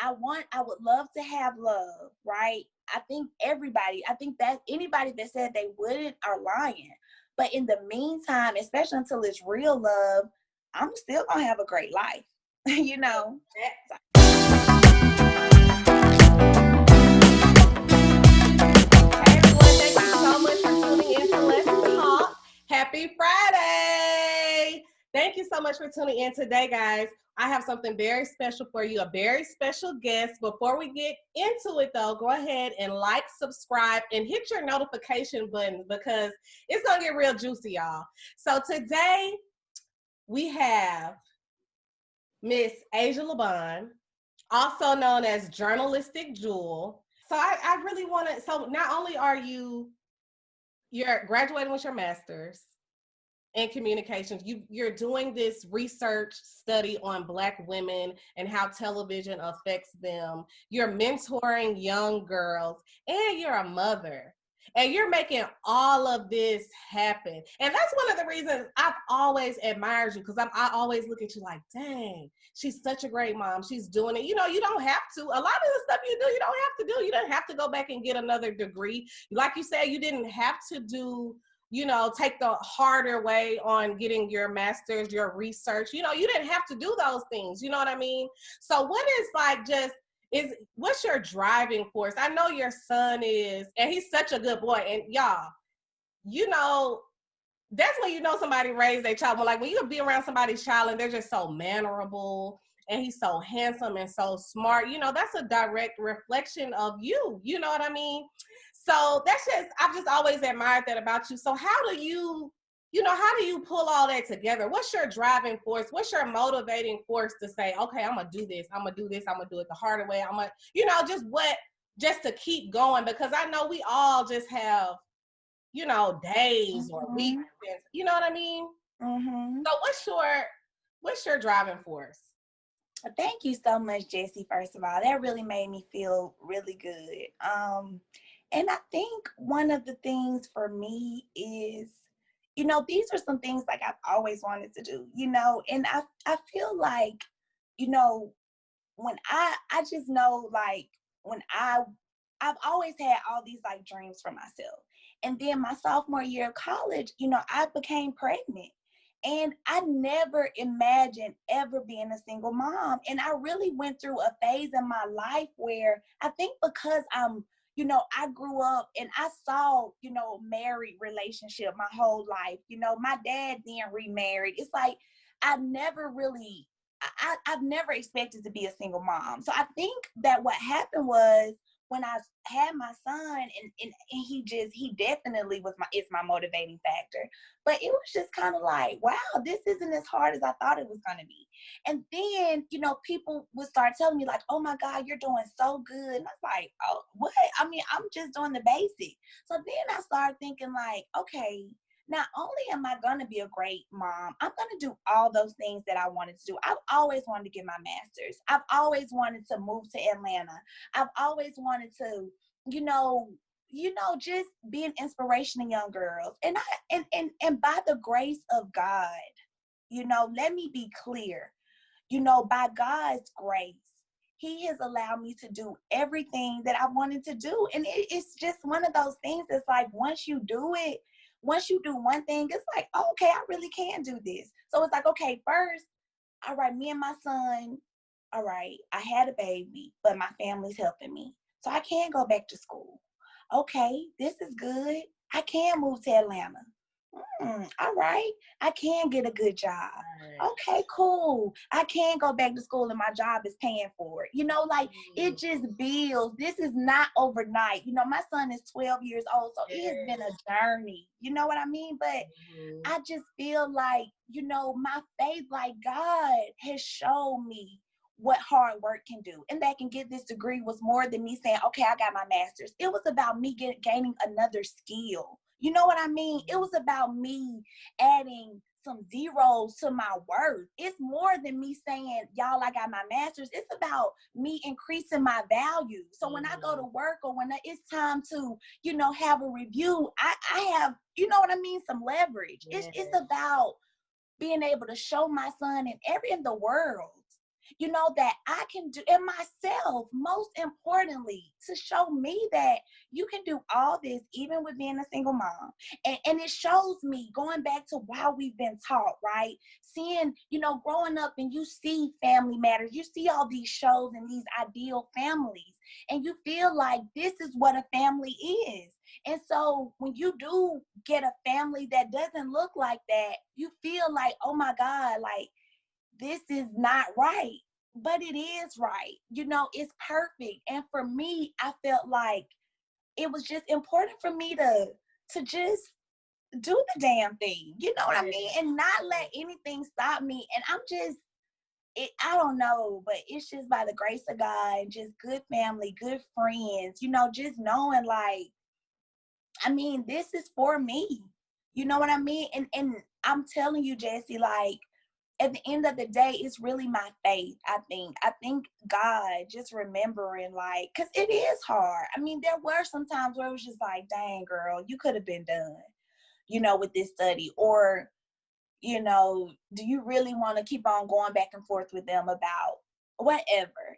I would love to have love, right? I think that anybody that said they wouldn't are lying. But in the meantime, especially until it's real love, I'm still gonna have a great life, you know. Hey everyone, thank you so much for tuning in to Let's Talk. Happy Friday! Thank you so much for tuning in today, guys. I have something very special for you, a very special guest. Before we get into it, though, go ahead and like, subscribe, and hit your notification button because it's going to get real juicy, y'all. So today, we have Miss Aysha Labon, also known as Journalistic Jewel. So I really want to, so not only are you're graduating with your master's in communications, you're doing this research study on Black women and how television affects them. You're mentoring young girls and you're a mother. And you're making all of this happen. And that's one of the reasons I've always admired you, because I always look at you like, dang, she's such a great mom. She's doing it. You know, you don't have to. A lot of the stuff you do, you don't have to do. You don't have to go back and get another degree. Like you said, you didn't have to do, you know, take the harder way on getting your master's, your research. You know, you didn't have to do those things. You know what I mean? So what is like just, what's your driving force? I know your son is, and he's such a good boy. And y'all, you know, that's when you know somebody raised their child. But like when you be around somebody's child and they're just so mannerable and he's so handsome and so smart, you know, that's a direct reflection of you. You know what I mean? So that's just, I've just always admired that about you. So how do you, how do you pull all that together? What's your driving force? What's your motivating force to say, okay, I'm going to do this. I'm going to do this. I'm going to do it the harder way. I'm going to, just to keep going, because I know we all just have, days or weeks. You know what I mean? Mm-hmm. So what's your driving force? Thank you so much, Jessi. First of all, that really made me feel really good. And I think one of the things for me is, these are some things like I've always wanted to do, and I feel like, when I just know, like, when I've always had all these like dreams for myself. And then my sophomore year of college, I became pregnant. And I never imagined ever being a single mom. And I really went through a phase in my life where I think because I grew up and I saw, married relationship my whole life. My dad then remarried. It's like I've never expected to be a single mom. So I think that what happened was when I had my son, and he definitely is my motivating factor. But it was just kind of like, wow, this isn't as hard as I thought it was going to be. And then, people would start telling me like, oh my God, you're doing so good. And I was like, oh, what? I mean, I'm just doing the basics. So then I started thinking like, okay, not only am I going to be a great mom, I'm going to do all those things that I wanted to do. I've always wanted to get my master's. I've always wanted to move to Atlanta. I've always wanted to, just be an inspiration to young girls. And by the grace of God, let me be clear, by God's grace, He has allowed me to do everything that I wanted to do. And it's just one of those things that's like, once you do one thing, it's like, oh, okay, I really can do this. So it's like, okay, first, all right, me and my son, all right, I had a baby, but my family's helping me. So I can go back to school. Okay, this is good. I can move to Atlanta. All right, I can get a good job. Okay, cool. I can go back to school and my job is paying for it. It just builds. This is not overnight. My son is 12 years old, so it has been a journey. You know what I mean? But I just feel like, my faith, like God has shown me what hard work can do. And that can get this degree was more than me saying, okay, I got my master's. It was about me gaining another skill. You know what I mean? It was about me adding some zeros to my worth. It's more than me saying, y'all, I got my master's. It's about me increasing my value. So when I go to work or when it's time to, have a review, I have, you know what I mean, some leverage. It's about being able to show my son and in the world that I can do, and myself, most importantly, to show me that you can do all this even with being a single mom. And it shows me, going back to why we've been taught, right? Seeing, growing up, and you see Family Matters, you see all these shows and these ideal families, and you feel like this is what a family is. And so when you do get a family that doesn't look like that, you feel like, oh my God, like, this is not right. But it is right. It's perfect. And for me, I felt like it was just important for me to just do the damn thing. You know what I mean? And not let anything stop me. And I don't know, but it's just by the grace of God, just good family, good friends, just knowing like, I mean, this is for me. You know what I mean? And I'm telling you, Jessi, like, at the end of the day, it's really my faith, I think God, just remembering, like, because it is hard. I mean, there were some times where it was just like, dang, girl, you could have been done, with this study. Or, do you really want to keep on going back and forth with them about whatever,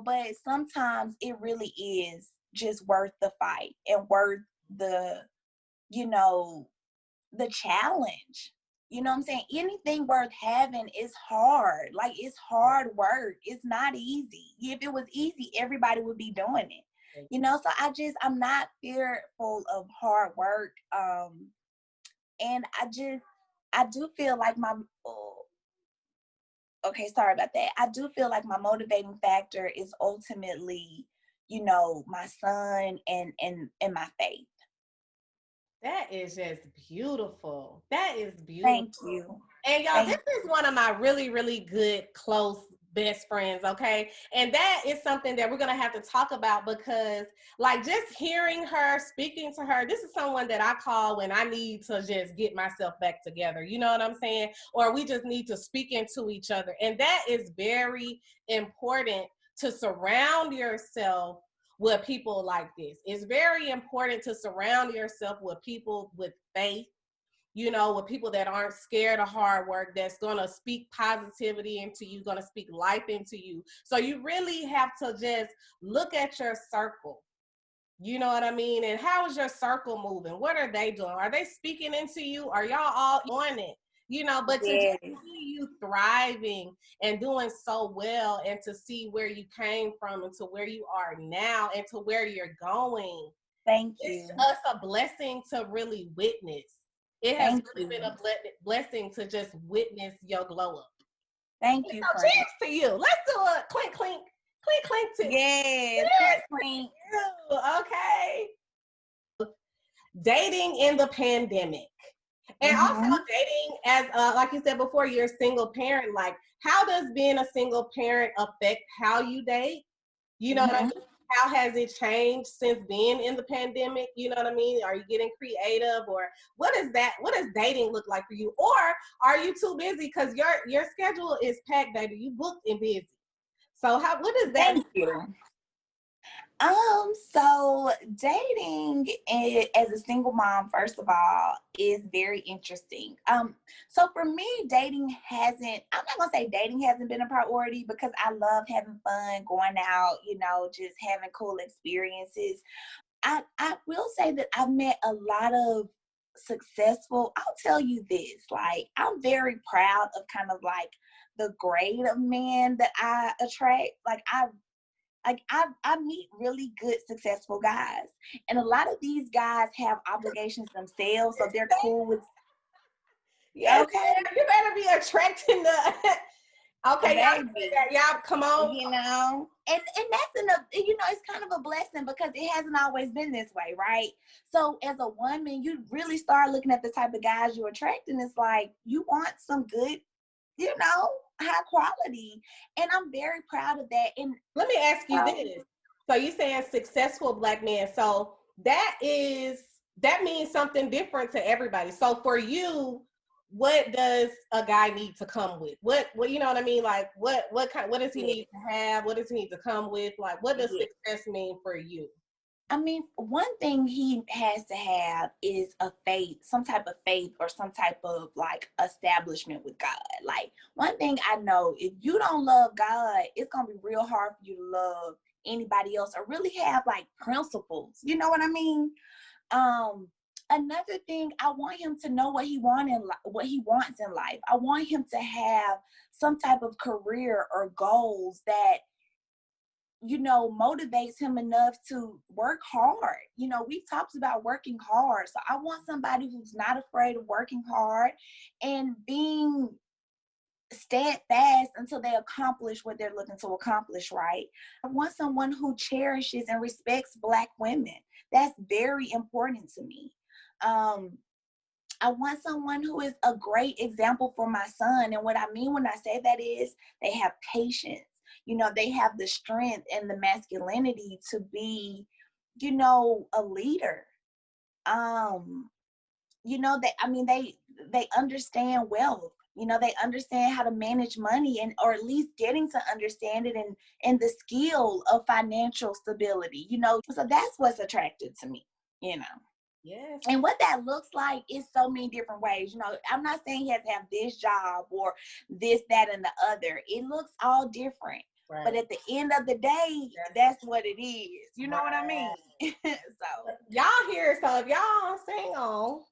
But sometimes it really is just worth the fight and worth the, the challenge. You know what I'm saying? Anything worth having is hard. Like, it's hard work. It's not easy. If it was easy, everybody would be doing it. So I'm not fearful of hard work. And I do feel like sorry about that. I do feel like my motivating factor is ultimately, my son and my faith. That is just beautiful. That is beautiful. Thank you. And y'all, this is one of my really, really good, close best friends, okay? And that is something that we're going to have to talk about, because like, just hearing her, speaking to her, this is someone that I call when I need to just get myself back together. You know what I'm saying? Or we just need to speak into each other. And that is very important, to surround yourself with people like this. It's very important to surround yourself with people with faith, with people that aren't scared of hard work, that's going to speak positivity into you, going to speak life into you. So you really have to just look at your circle. You know what I mean? And how is your circle moving? What are they doing? Are they speaking into you? Are y'all all on it? But to just see you thriving and doing so well, and to see where you came from and to where you are now and to where you're going. Thank you. It's us a blessing to really witness. It has really been a blessing to just witness your glow up. Thank you. So cheers to you. Let's do a clink, clink, clink, clink to yes, cheers clink. To you. Okay. Dating in the pandemic. And also dating as, like you said before, you're a single parent. Like, how does being a single parent affect how you date? You know what I mean? How has it changed since being in the pandemic? You know what I mean? Are you getting creative, or what is that? What does dating look like for you? Or are you too busy? Because your schedule is packed, baby. You booked and busy. So what does that look like? So dating as a single mom, first of all, is very interesting. So for me, I'm not gonna say dating hasn't been a priority, because I love having fun, going out, just having cool experiences. I will say that I've met a lot of I'll tell you this, like, I'm very proud of kind of like the grade of men that I attract. I meet really good, successful guys. And a lot of these guys have obligations themselves, so they're cool with. Yes, okay. You better be attracting the. Okay, y'all, come on. And that's it's kind of a blessing, because it hasn't always been this way, right? So as a woman, you really start looking at the type of guys you attract, and it's like, you want some good, high quality. And I'm very proud of that. And let me ask you this. So you saying successful Black men. So that means something different to everybody. So for you, what does a guy need to come with? What you know what I mean? Like, what does he need to have? What does he need to come with? Like, what does success mean for you? I mean, one thing he has to have is a faith, some type of faith or some type of like establishment with God. Like, one thing I know, if you don't love God, it's going to be real hard for you to love anybody else or really have like principles. You know what I mean? Another thing, I want him to know what he what he wants in life. I want him to have some type of career or goals that, you know, motivates him enough to work hard. You know, we've talked about working hard. So I want somebody who's not afraid of working hard and being steadfast until they accomplish what they're looking to accomplish, right? I want someone who cherishes and respects Black women. That's very important to me. I want someone who is a great example for my son. And what I mean when I say that is they have patience. You know, they have the strength and the masculinity to be, you know, a leader. You know, they understand wealth. You know, they understand how to manage money, and or at least getting to understand it, and the skill of financial stability, you know. So that's what's attractive to me, you know. Yes. And what that looks like is so many different ways. You know, I'm not saying he has to have this job or this, that, and the other. It looks all different. Right. But at the end of the day, that's what it is. You know what I mean? So y'all hear, so if y'all single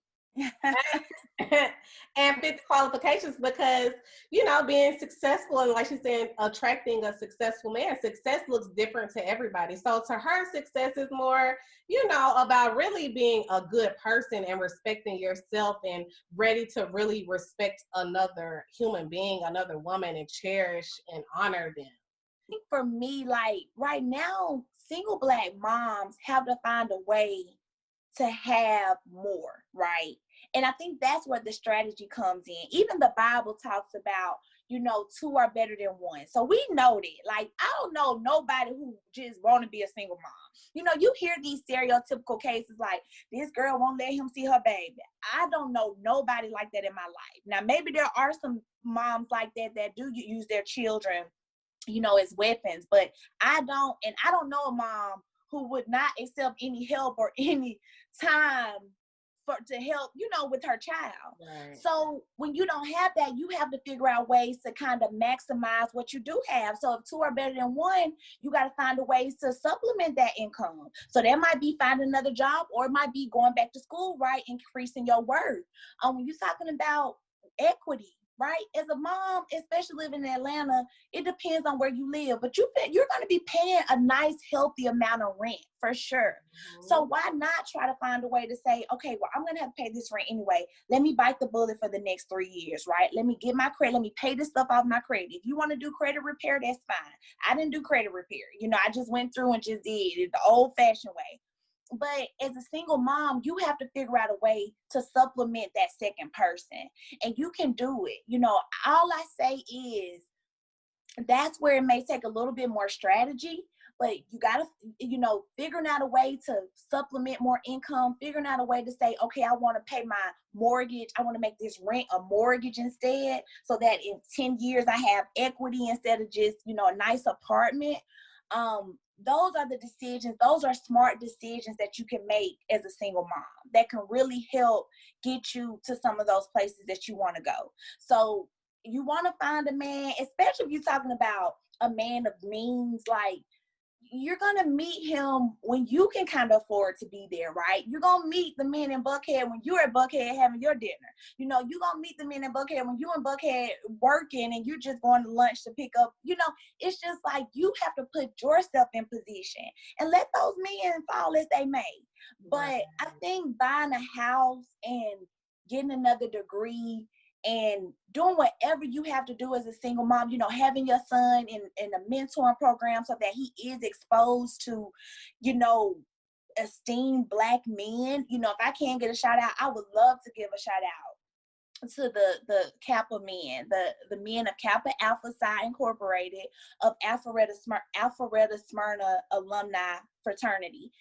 and fit the qualifications, because, you know, being successful and, like she said, attracting a successful man, success looks different to everybody. So to her, success is more, you know, about really being a good person and respecting yourself and ready to really respect another human being, another woman, and cherish and honor them. I think for me, like right now, single Black moms have to find a way to have more, right? And I think that's where the strategy comes in. Even the Bible talks about, you know, two are better than one. So we know that. Like, I don't know nobody who just want to be a single mom. You know, you hear these stereotypical cases like, this girl won't let him see her baby. I don't know nobody like that in my life. Now, maybe there are some moms like that do use their children, you know, as weapons, but I don't know a mom who would not accept any help or any time to help, you know, with her child. Right. So when you don't have that, you have to figure out ways to kind of maximize what you do have. So if two are better than one, you got to find a ways to supplement that income. So that might be finding another job, or it might be going back to school, right? Increasing your worth. When you're talking about equity, right? As a mom, especially living in Atlanta, it depends on where you live, but you're going to be paying a nice, healthy amount of rent for sure. Mm-hmm. So why not try to find a way to say, okay, well, I'm going to have to pay this rent anyway. Let me bite the bullet for the next 3 years, right? Let me get my credit. Let me pay this stuff off my credit. If you want to do credit repair, that's fine. I didn't do credit repair. You know, I just went through and just did it the old-fashioned way. But as a single mom, you have to figure out a way to supplement that second person. And you can do it. You know, all I say is that's where it may take a little bit more strategy, but you got to, you know, figuring out a way to supplement more income, figuring out a way to say, okay, I want to pay my mortgage. I want to make this rent a mortgage instead, so that in 10 years I have equity instead of just, you know, a nice apartment. Those are the decisions. Those are smart decisions that you can make as a single mom that can really help get you to some of those places that you want to go. So you want to find a man, especially if you're talking about a man of means, like you're going to meet him when you can kind of afford to be there, right? You're going to meet the men in Buckhead when you're at Buckhead having your dinner. You know, you're going to meet the men in Buckhead when you're in Buckhead working and you're just going to lunch to pick up. You know, it's just like you have to put yourself in position and let those men fall as they may. But I think buying a house and getting another degree and doing whatever you have to do as a single mom, you know, having your son in a mentoring program so that he is exposed to, you know, esteemed Black men. You know, if I can't get a shout out, I would love to give a shout out to the Kappa men, the men of Kappa Alpha Psi Incorporated of Alpharetta Smyrna alumni fraternity,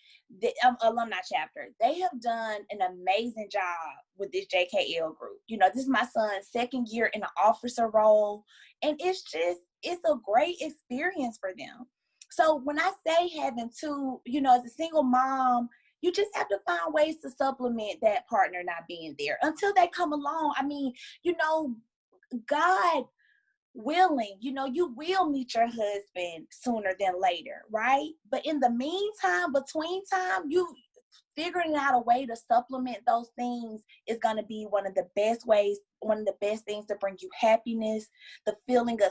the alumni chapter. They have done an amazing job with this JKL group. You know, this is my son's second year in an officer role, and it's a great experience for them. So when I say having two, as a single mom, you just have to find ways to supplement that partner not being there until they come along. I mean, God willing, you will meet your husband sooner than later, right? But in the meantime, between time, you figuring out a way to supplement those things is going to be one of the best ways, one of the best things to bring you happiness, the feeling of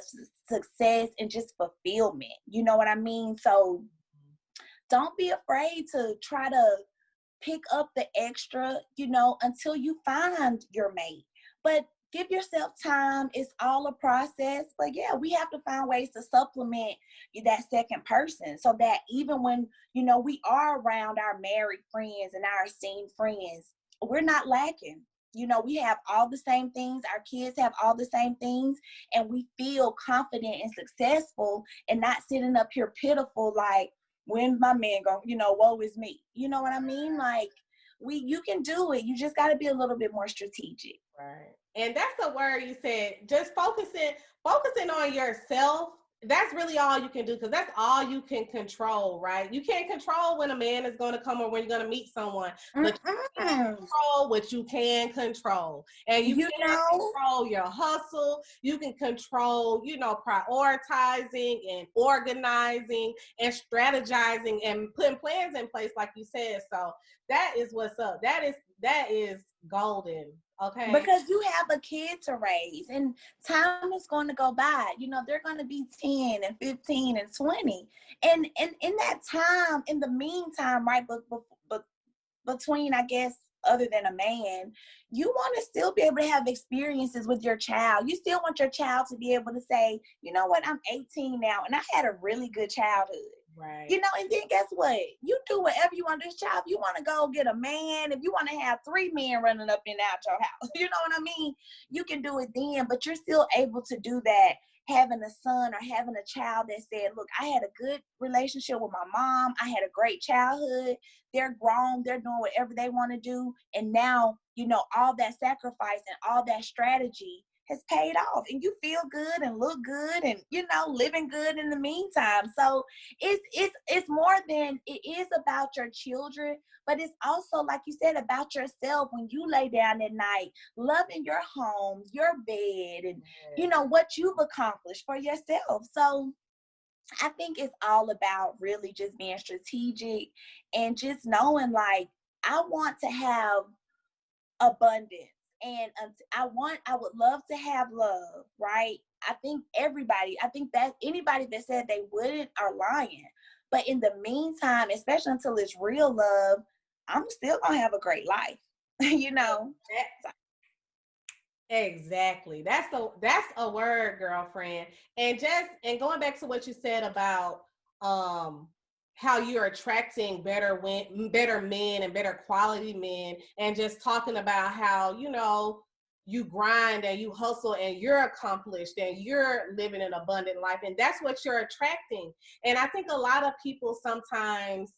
success, and just fulfillment. You know what I mean? So don't be afraid to try to pick up the extra, until you find your mate. But give yourself time. It's all a process. But yeah, we have to find ways to supplement that second person so that even when, we are around our married friends and our esteemed friends, we're not lacking. We have all the same things. Our kids have all the same things, and we feel confident and successful and not sitting up here pitiful like, when my man go, woe is me. You know what I mean? Like, you can do it. You just got to be a little bit more strategic. Right. And that's the word you said, just focusing on yourself. That's really all you can do, because that's all you can control, right? You can't control when a man is going to come or when you're going to meet someone, but you can control what you can control. And you can control your hustle. You can control, prioritizing and organizing and strategizing and putting plans in place, like you said. So that is what's up. That is golden. Okay. Because you have a kid to raise and time is going to go by. They're going to be 10 and 15 and 20. And in that time, in the meantime, right, but between, I guess, other than a man, you want to still be able to have experiences with your child. You still want your child to be able to say, you know what, I'm 18 now and I had a really good childhood. Right. And then guess what? You do whatever you want to do, child. If you want to go get a man, if you want to have 3 men running up and out your house, you know what I mean? You can do it then, but you're still able to do that having a son or having a child that said, look, I had a good relationship with my mom. I had a great childhood. They're grown. They're doing whatever they want to do. And now, all that sacrifice and all that strategy has paid off, and you feel good and look good and, living good in the meantime. So it's more than, it is about your children, but it's also, like you said, about yourself when you lay down at night, loving your home, your bed, and, what you've accomplished for yourself. So I think it's all about really just being strategic and just knowing, like, I want to have abundance. And I would love to have love, right? I think that anybody that said they wouldn't are lying. But in the meantime, especially until it's real love, I'm still gonna have a great life, Exactly. That's a word, girlfriend. And going back to what you said about how you're attracting better men and better quality men, and just talking about how, you grind and you hustle and you're accomplished and you're living an abundant life, and that's what you're attracting. And I think a lot of people, sometimes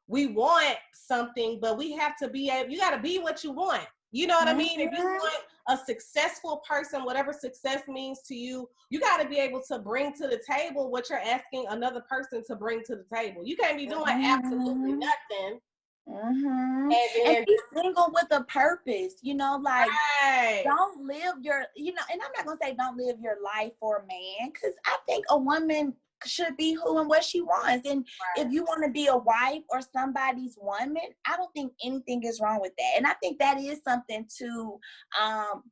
we want something, but we have to be able, you got to be what you want. You know what I mean? If you want a successful person, whatever success means to you, you got to be able to bring to the table what you're asking another person to bring to the table. You can't be doing absolutely nothing. And be single with a purpose, right. Don't live your, and I'm not going to say don't live your life for a man, because I think a woman should be who and what she wants. And if you want to be a wife or somebody's woman, I don't think anything is wrong with that. And I think that is something to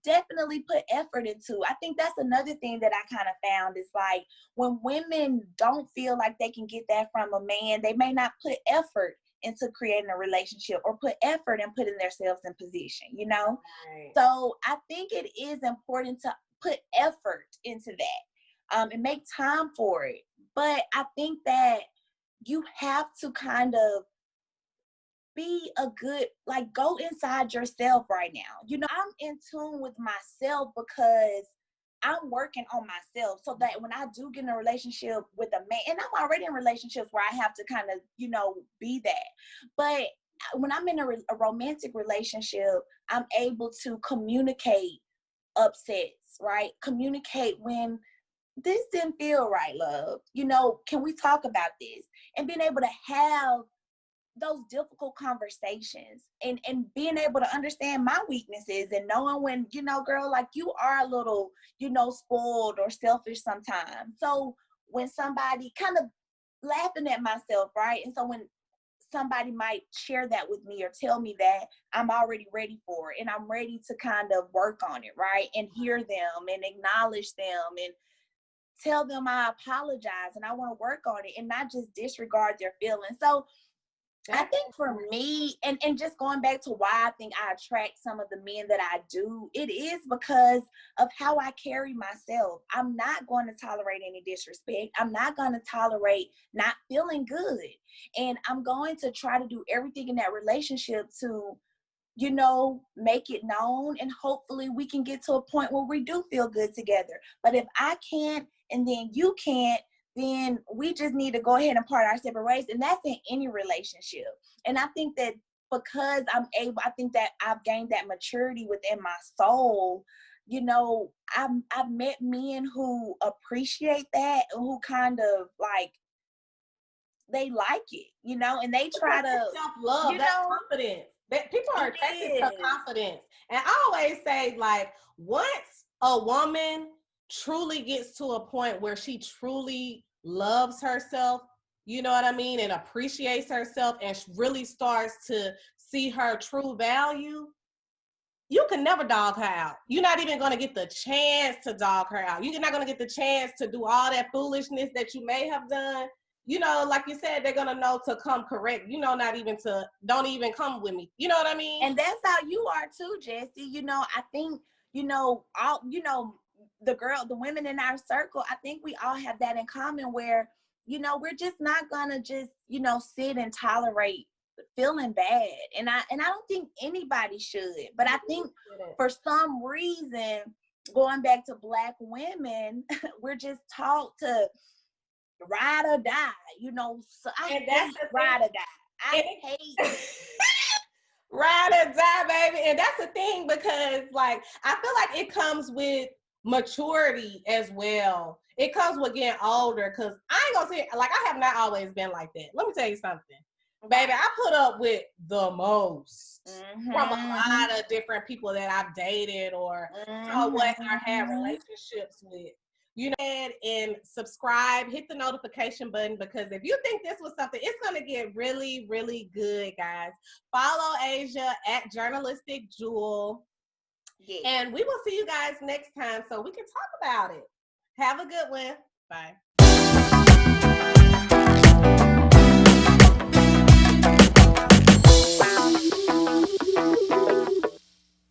definitely put effort into. I think that's another thing that I kind of found is, like, when women don't feel like they can get that from a man, they may not put effort into creating a relationship or put effort in putting themselves in position, Right. So I think it is important to put effort into that and make time for it. But I think that you have to kind of be a good, like, go inside yourself right now. I'm in tune with myself because I'm working on myself, so that when I do get in a relationship with a man, and I'm already in relationships where I have to kind of, be that. But when I'm in a romantic relationship, I'm able to communicate upsets, right? Communicate when this didn't feel right, love. You know, can we talk about this? And being able to have those difficult conversations and being able to understand my weaknesses and knowing when, you know, girl, like you are a little, you know, spoiled or selfish sometimes. So when somebody kind of laughing at myself, right? And so when somebody might share that with me or tell me that, I'm already ready for it and I'm ready to kind of work on it, right? And hear them and acknowledge them and tell them I apologize and I want to work on it and not just disregard their feelings. So I think for me, and just going back to why I think I attract some of the men that I do, it is because of how I carry myself. I'm not going to tolerate any disrespect. I'm not going to tolerate not feeling good. And I'm going to try to do everything in that relationship to, you know, make it known. And hopefully we can get to a point where we do feel good together. But if I can't, and then you can't, then we just need to go ahead and part our separate ways. And that's in any relationship. And I think that because I think that I've gained that maturity within my soul, you know, I've met men who appreciate that and who kind of like, they like it, you know, and they try to self-love, that's confidence. That people are attracted to confidence. And I always say, like, once a woman truly gets to a point where she truly loves herself, you know what I mean, and appreciates herself and really starts to see her true value, you can never dog her out. You're not even going to get the chance to dog her out. You're not going to get the chance to do all that foolishness that you may have done. You know, like you said, they're going to know to come correct. You know, don't even come with me. You know what I mean? And that's how you are too, Jessi. You know, I think, you know, the women in our circle, I think we all have that in common where, you know, we're just not going to just, you know, sit and tolerate feeling bad. And I don't think anybody should. But I think for some reason, going back to Black women, we're just taught to ride or die, you know. So I hate ride or die. I hate ride or die, baby. And that's the thing, because like I feel like it comes with maturity as well. It comes with getting older, because I ain't gonna say, like, I have not always been like that. Let me tell you something. Baby, I put up with the most from a lot of different people that I've dated or what I had relationships with. You know, and subscribe, hit the notification button, because if you think this was something, it's going to get really, really good, guys. Follow Aysha at Journalistic Jewel. Yeah. And we will see you guys next time so we can talk about it. Have a good one. Bye.